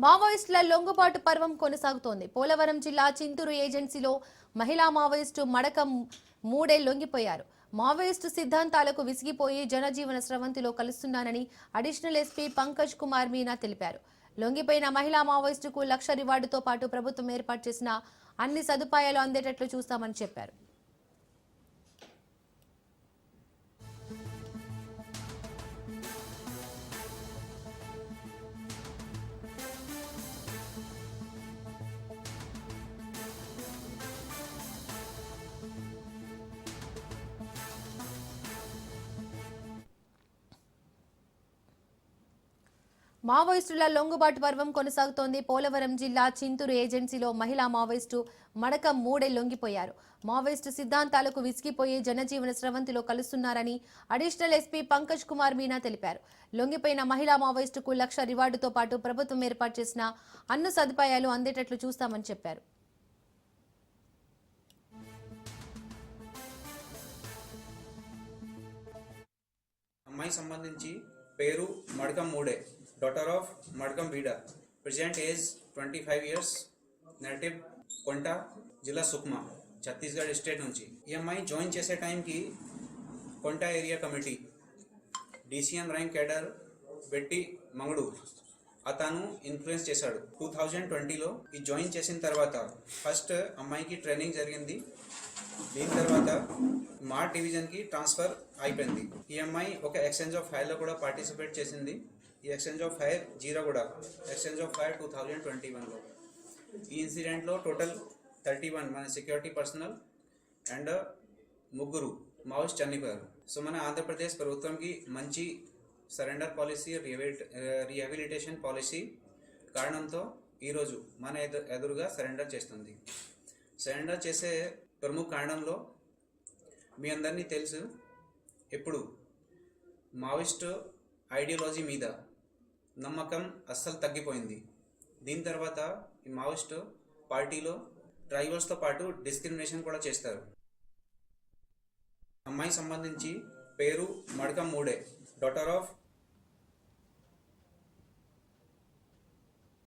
మావోయిస్టుల లొంగుబాటు పర్వం కొనసాగుతోంది. పోలవరం జిల్లా చింతూరు ఏజెన్సీలో మహిళా మావోయిస్టు మడకం మూడే లొంగిపోయారు. మావోయిస్టు సిద్ధాంతాలకు విసిగిపోయి జనజీవన స్రవంతిలో కలుస్తున్నానని అడిషనల్ ఎస్పీ పంకజ్ కుమార్ మీనా తెలిపారు. లొంగిపోయిన మహిళా మావోయిస్టుకు 1,00,000 రివార్డుతో పాటు ప్రభుత్వం ఏర్పాటు చేసిన అన్ని సదుపాయాలు అందేటట్లు చూస్తామని చెప్పారు. మావోయిస్టుల లొంగుబాటు పర్వం కొనసాగుతోంది. పోలవరం జిల్లా చింతూరు ఏజెన్సీలో మహిళా మావోయిస్టు మడకం మూడే లొంగిపోయారు. మావోయిస్టు సిద్ధాంతాలకు విసిగిపోయి జనజీవన స్రవంతిలో కలుస్తున్నారని అడిషనల్ ఎస్పీ పంకజ్ కుమార్ మీనా తెలిపారు. లొంగిపోయిన మహిళా మావోయిస్టుకు 1,00,000 రివార్డుతో పాటు ప్రభుత్వం ఏర్పాటు చేసిన అన్ని సదుపాయాలు అందేటట్లు చూస్తామని చెప్పారు. అమ్మాయి సంబంధించి పేరు మడకం మూడే, daughter of Madakam బీడా, present age 25 years, native కొంట, జిల్లా సుక్మా, ఛత్తీస్గఢ్ స్టేట్ నుంచి. ఈ అమ్మాయి జాయిన్ చేసే టైంకి కొంట area committee DCM rank cadre బెట్టి మంగడు అతను ఇన్ఫ్లుయెన్స్ చేశాడు. 2020లో ఈ జాయిన్ చేసిన తర్వాత ఫస్ట్ అమ్మాయికి ట్రైనింగ్ జరిగింది. దీని తర్వాత మా డివిజన్కి ట్రాన్స్ఫర్ అయిపోయింది. ఈ అమ్మాయి ఒక ఎక్స్చేంజ్ ఆఫ్ ఫైర్లో కూడా పార్టిసిపేట్ చేసింది. ఈ exchange of fire Jiraguda exchange of fire 2021లో. ఈ ఇన్సిడెంట్లో టోటల్ 31 మన సెక్యూరిటీ పర్సనల్ అండ్ 3 మావోయిస్ట్ చనిపోయారు. సో మన ఆంధ్రప్రదేశ్ ప్రభుత్వంకి మంచి సరెండర్ పాలసీ, రీహాబిలిటేషన్ పాలసీ కారణంతో ఈరోజు మన ఎదురుగా సరెండర్ చేస్తుంది. సరెండర్ చేసే ప్రముఖ కారణంలో మీ అందరినీ తెలుసు, ఇప్పుడు మావోయిస్ట్ ఐడియాలజీ మీద నమ్మకం అస్సలు తగ్గిపోయింది. దీని తర్వాత ఈ మావోయిస్ట్ పార్టీలో ట్రైబల్స్తో పాటు డిస్క్రిమినేషన్ కూడా చేస్తారు. అమ్మాయి సంబంధించి పేరు మడకం మూడే, డాటర్ ఆఫ్